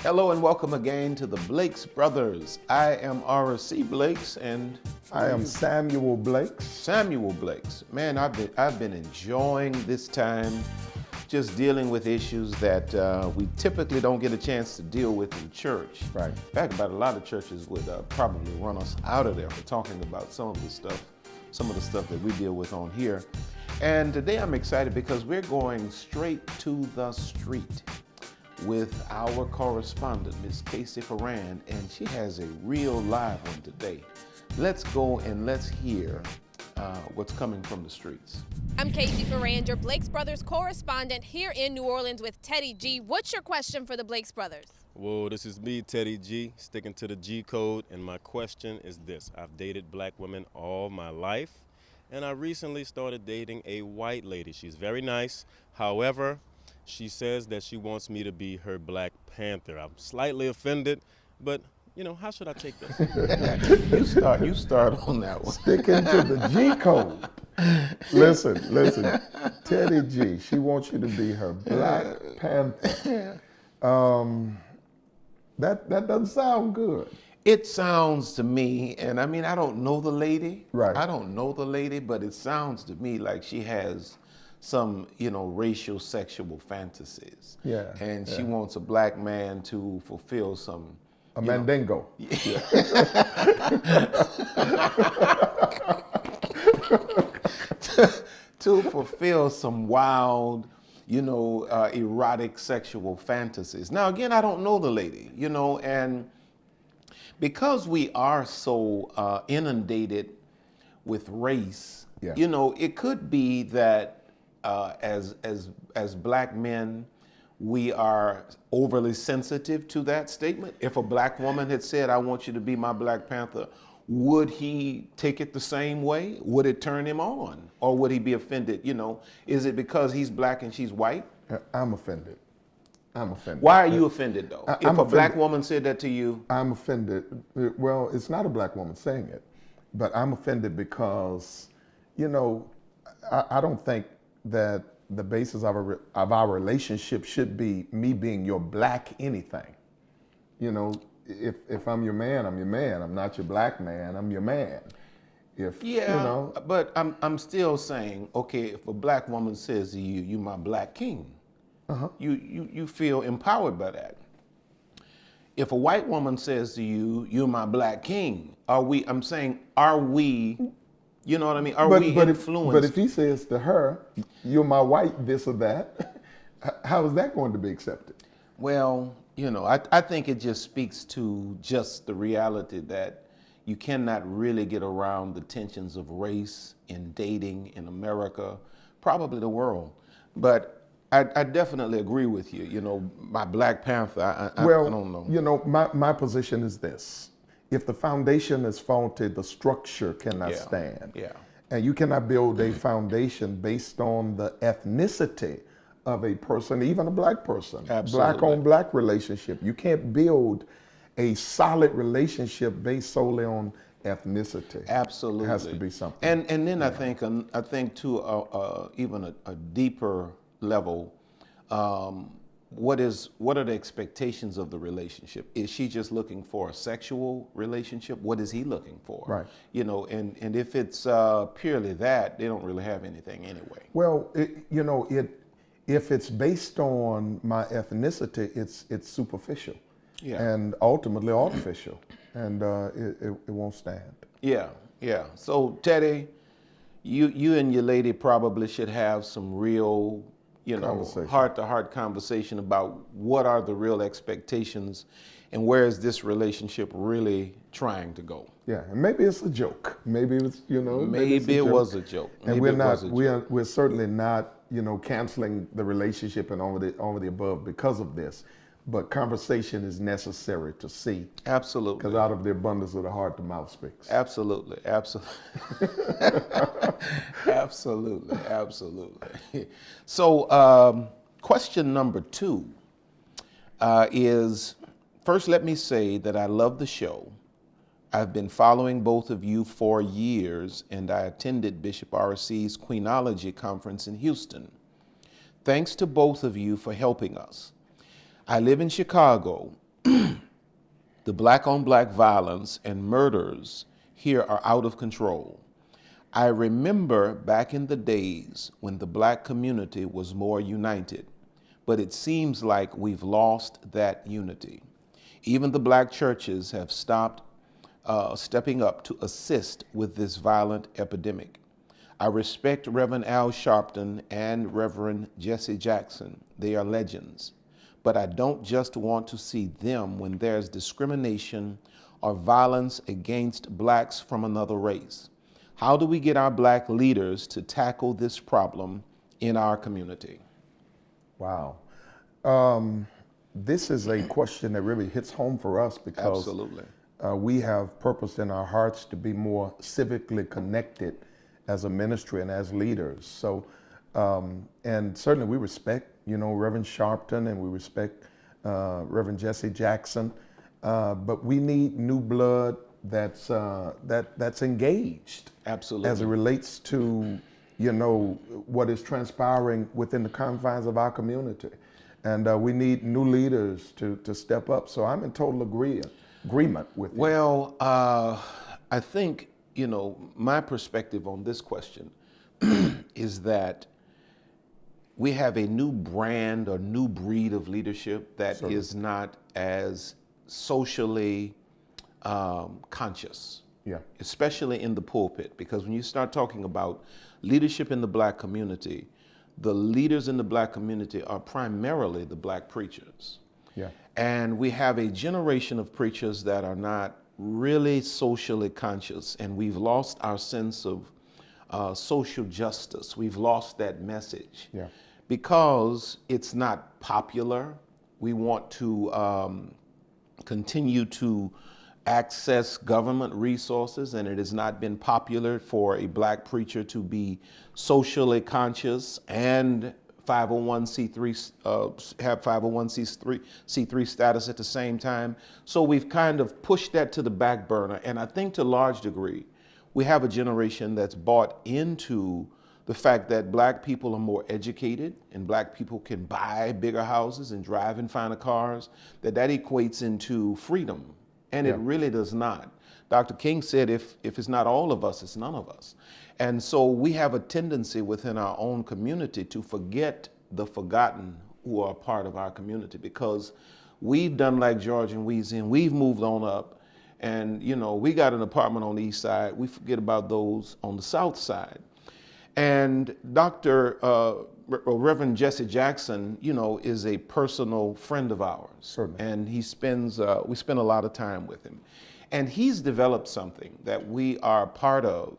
Hello and welcome again to the Blakes Brothers. I am R.C. Blakes and I am Samuel Blakes. Samuel Blakes. Man, I've been enjoying this time just dealing with issues that we typically don't get a chance to deal with in church. Right. In fact, about a lot of churches would probably run us out of there for talking about some of the stuff that we deal with on here. And today I'm excited because we're going straight to the street with our correspondent, Miss Casey Ferrand, and she has a real live one today. Let's go and let's hear what's coming from the streets. I'm Casey Ferrand, your Blakes Brothers correspondent here in New Orleans with Teddy G. What's your question for the Blakes Brothers? Whoa, this is me, Teddy G, sticking to the G code, and my question is this. I've dated black women all my life, and I recently started dating a white lady. She's very nice. However, she says that she wants me to be her Black Panther. I'm slightly offended, but how should I take this? You start on that one. Sticking to the G code. Listen, Teddy G, she wants you to be her Black Panther. That doesn't sound good. It sounds to me, and I mean, I don't know the lady. Right. I don't know the lady, but it sounds to me like she has some, racial sexual fantasies. Yeah. And she wants a black man to fulfill some. A mandingo. To fulfill some wild, erotic sexual fantasies. Now, again, I don't know the lady, and because we are so inundated with race, it could be that as black men, we are overly sensitive to that statement. If a black woman had said, "I want you to be my Black Panther," would he take it the same way? Would it turn him on? Or would he be offended? Is it because he's black and she's white? I'm offended. Why are you offended, though? If I'm a black offended. woman said that to you? I'm offended. Well, it's not a black woman saying it, but I'm offended because, I don't think that the basis of our relationship should be me being your black anything. If I'm your man, I'm your man. I'm not your black man, I'm your man. But I'm still saying, okay, if a black woman says to you, "You my black king," you feel empowered by that. If a white woman says to you, "You're my black king," are we? You know what I mean? Are we influenced? But if he says to her, "You're my white this or that," how is that going to be accepted? Well, I think it just speaks to just the reality that you cannot really get around the tensions of race in dating in America, probably the world. But I definitely agree with you. My Black Panther, I don't know. My position is this. If the foundation is faulty, the structure cannot stand. Yeah. And you cannot build a foundation based on the ethnicity of a person, even a black person. Absolutely. Black on black relationship. You can't build a solid relationship based solely on ethnicity. Absolutely. It has to be something. And then I think to even a deeper level, what are the expectations of the relationship? Is she just looking for a sexual relationship? What is he looking for? Right. And if it's purely that, they don't really have anything anyway. Well, if it's based on my ethnicity, it's superficial. Yeah. And ultimately artificial, and it won't stand. Yeah. So Teddy, you and your lady probably should have some real, heart-to-heart conversation about what are the real expectations, and where is this relationship really trying to go. Yeah, and maybe it's a joke. Maybe it's maybe it was a joke. And we're certainly not canceling the relationship and all of the above because of this. But conversation is necessary to see. Absolutely. Because out of the abundance of the heart, the mouth speaks. Absolutely. So question number 2 is, first let me say that I love the show. I've been following both of you for years, and I attended Bishop R.C.'s Queenology Conference in Houston. Thanks to both of you for helping us. I live in Chicago, The black on black violence and murders here are out of control. I remember back in the days when the black community was more united, but it seems like we've lost that unity. Even the black churches have stopped stepping up to assist with this violent epidemic. I respect Reverend Al Sharpton and Reverend Jesse Jackson. They are legends. But I don't just want to see them when there's discrimination or violence against blacks from another race. How do we get our black leaders to tackle this problem in our community? Wow. This is a question that really hits home for us because Absolutely. We have purpose in our hearts to be more civically connected as a ministry and as leaders. So, and certainly we respect, Reverend Sharpton, and we respect Reverend Jesse Jackson, but we need new blood that's engaged. Absolutely. As it relates to, what is transpiring within the confines of our community. And we need new leaders to step up. So I'm in total agreement with you. Well, I think, my perspective on this question is that we have a new brand or new breed of leadership that is not as socially conscious. Yeah. Especially in the pulpit, because when you start talking about leadership in the black community, the leaders in the black community are primarily the black preachers. Yeah. And we have a generation of preachers that are not really socially conscious, and we've lost our sense of social justice. We've lost that message. Yeah. Because it's not popular. We want to continue to access government resources, and it has not been popular for a black preacher to be socially conscious and 501c3 have 501c3 status at the same time. So we've kind of pushed that to the back burner, and I think to a large degree we have a generation that's bought into the fact that black people are more educated and black people can buy bigger houses and drive in finer cars, that equates into freedom. And it really does not. Dr. King said, if it's not all of us, it's none of us. And so we have a tendency within our own community to forget the forgotten who are part of our community, because we've done like George and Weezy, and we've moved on up. And, we got an apartment on the east side. We forget about those on the south side. And Reverend Jesse Jackson, is a personal friend of ours. Certainly. And we spend a lot of time with him. And he's developed something that we are part of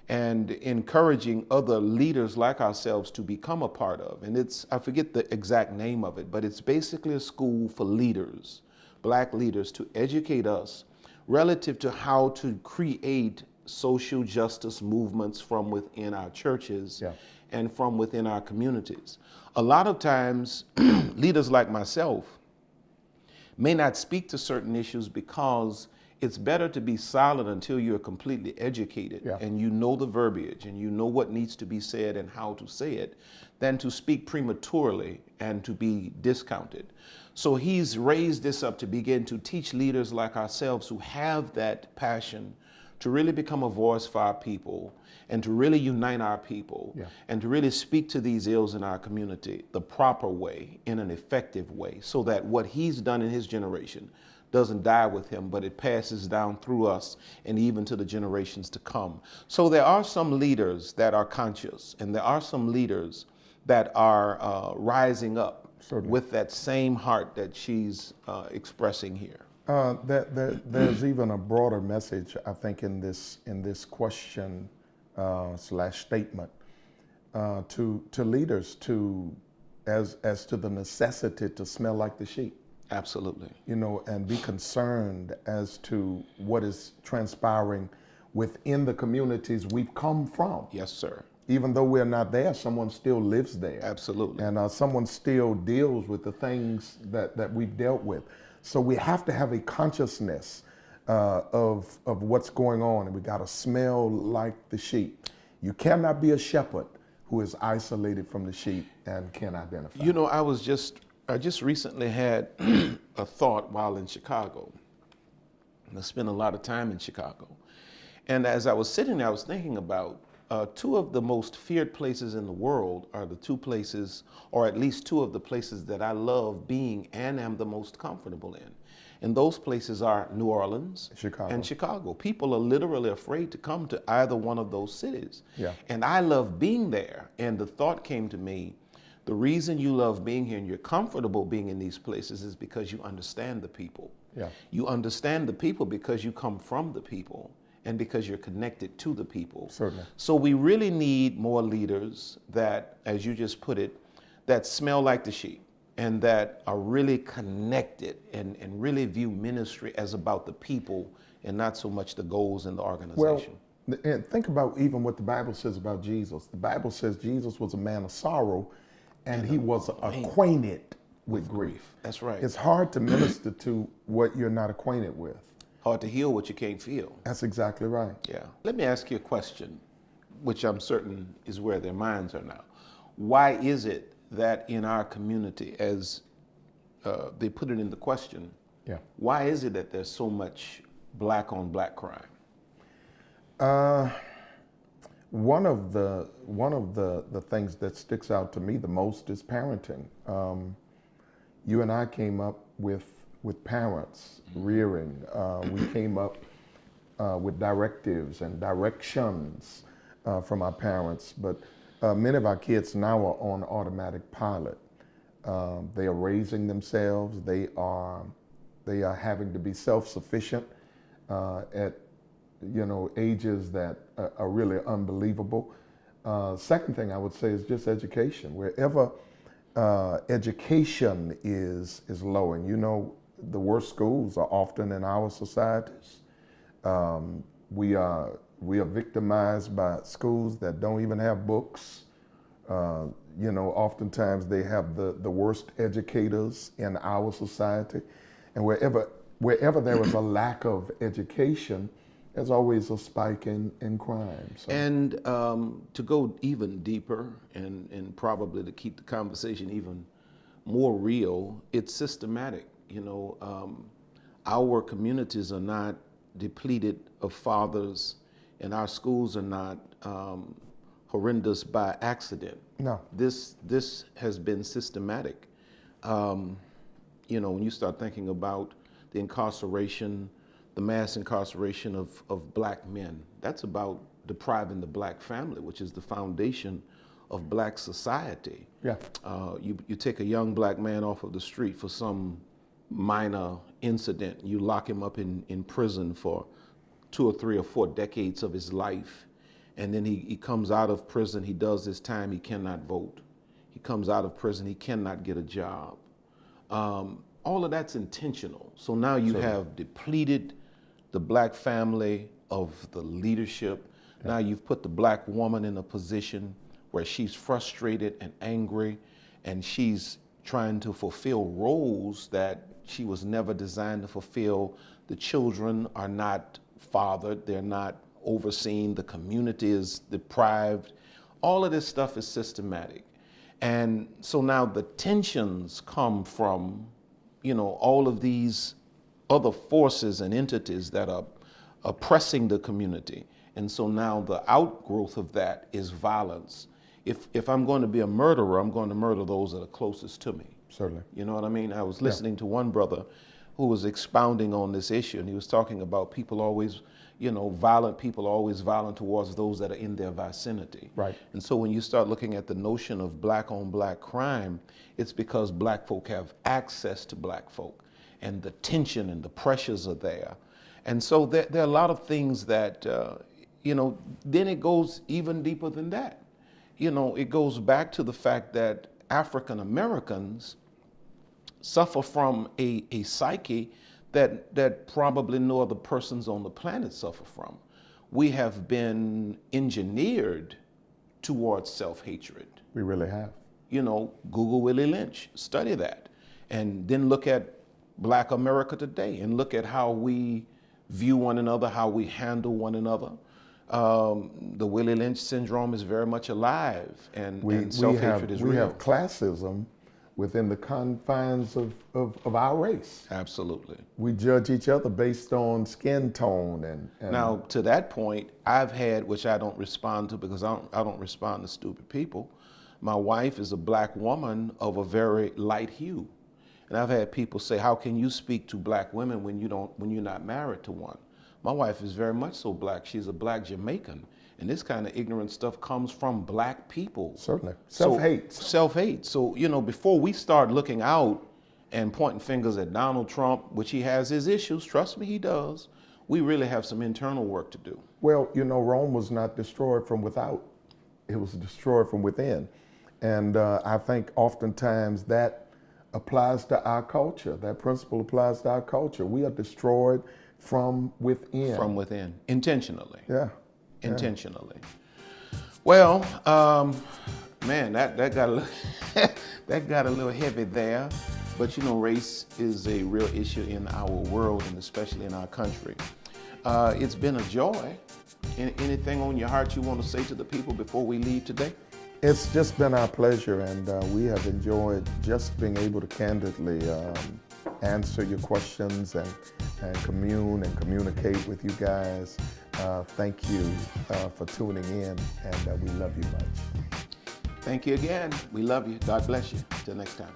and encouraging other leaders like ourselves to become a part of. And I forget the exact name of it, but it's basically a school for leaders, black leaders, to educate us relative to how to create social justice movements from within our churches and from within our communities. A lot of times, leaders like myself may not speak to certain issues because it's better to be silent until you're completely educated and you know the verbiage and you know what needs to be said and how to say it, than to speak prematurely and to be discounted. So he's raised this up to begin to teach leaders like ourselves who have that passion to really become a voice for our people and to really unite our people and to really speak to these ills in our community the proper way, in an effective way, so that what he's done in his generation doesn't die with him, but it passes down through us and even to the generations to come. So there are some leaders that are conscious, and there are some leaders that are rising up with that same heart that she's expressing here. There's even a broader message, I think, in this question slash statement to leaders as to the necessity to smell like the sheep. Absolutely. And be concerned as to what is transpiring within the communities we've come from. Yes, sir. Even though we're not there, someone still lives there. Absolutely. And someone still deals with the things that we've dealt with. So we have to have a consciousness of what's going on, and we got to smell like the sheep. You cannot be a shepherd who is isolated from the sheep and can identify. I just recently had a thought while in Chicago. I spent a lot of time in Chicago. And as I was sitting there, I was thinking about two of the most feared places in the world are the two places, or at least two of the places that I love being and am the most comfortable in. And those places are New Orleans and Chicago. People are literally afraid to come to either one of those cities. Yeah. And I love being there. And the thought came to me, the reason you love being here and you're comfortable being in these places is because you understand the people. Yeah. You understand the people because you come from the people and because you're connected to the people. Certainly. So we really need more leaders that, as you just put it, that smell like the sheep and that are really connected and really view ministry as about the people and not so much the goals in the organization. Well, and think about even what the Bible says about Jesus. The Bible says Jesus was a man of sorrow and he was acquainted with grief. That's right. It's hard to minister to what you're not acquainted with. Hard to heal what you can't feel. That's exactly right. Yeah. Let me ask you a question, which I'm certain is where their minds are now. Why is it that in our community, as they put it in the question, Yeah. why is it that there's so much black on black crime? One of the things that sticks out to me the most is parenting. You and I came up with parents rearing. We came up with directives and directions from our parents, but many of our kids now are on automatic pilot. They are raising themselves. They are having to be self-sufficient at ages that are really unbelievable. Second thing I would say is just education. Wherever education is low, and the worst schools are often in our societies. We are victimized by schools that don't even have books. Oftentimes they have the worst educators in our society, and wherever there is a lack of education, there's always a spike in crime. So. And to go even deeper and probably to keep the conversation even more real, it's systematic. Our communities are not depleted of fathers and our schools are not horrendous by accident. No. This has been systematic. When you start thinking about the incarceration, the mass incarceration of black men, that's about depriving the black family, which is the foundation of black society. Yeah. You take a young black man off of the street for some minor incident, you lock him up in prison for 2 or 3 or 4 decades of his life, and then he comes out of prison, he does his time, he cannot vote. He comes out of prison, he cannot get a job. All of that's intentional. So now you have depleted the black family of the leadership. Yeah. Now you've put the black woman in a position where she's frustrated and angry, and she's trying to fulfill roles that she was never designed to fulfill. The children are not fathered, they're not overseen, the community is deprived. All of this stuff is systematic. And so now the tensions come from, all of these other forces and entities that are oppressing the community. And so now the outgrowth of that is violence. If I'm going to be a murderer, I'm going to murder those that are closest to me. Certainly. You know what I mean? I was listening to one brother who was expounding on this issue, and he was talking about people always, violent people always violent towards those that are in their vicinity. Right. And so when you start looking at the notion of black on black crime, it's because black folk have access to black folk, and the tension and the pressures are there. And so there are a lot of things that, then it goes even deeper than that. It goes back to the fact that African Americans suffer from a psyche that probably no other persons on the planet suffer from. We have been engineered towards self-hatred. We really have. Google Willie Lynch, study that. And then look at Black America today and look at how we view one another, how we handle one another. The Willie Lynch syndrome is very much alive, and self-hatred is real. We have classism within the confines of our race. Absolutely. We judge each other based on skin tone and Now, to that point, I've had, which I don't respond to because I don't respond to stupid people. My wife is a black woman of a very light hue. And I've had people say, how can you speak to black women when you're not married to one? My wife is very much so black. She's a black Jamaican. And this kind of ignorant stuff comes from black people. certainly So- self-hate. Self-hate. So, before we start looking out and pointing fingers at Donald Trump, which he has his issues, trust me, he does, we really have some internal work to do. Well, Rome was not destroyed from without. It was destroyed from within. And I think oftentimes that applies to our culture. That principle applies to our culture. We are destroyed from within. From within, intentionally. Yeah. Intentionally. Well, man, that got a little that got a little heavy there. But race is a real issue in our world and especially in our country. It's been a joy. Anything on your heart you want to say to the people before we leave today? It's just been our pleasure, and we have enjoyed just being able to candidly answer your questions and commune and communicate with you guys. Thank you for tuning in, and we love you much. Thank you again. We love you. God bless you. Till next time.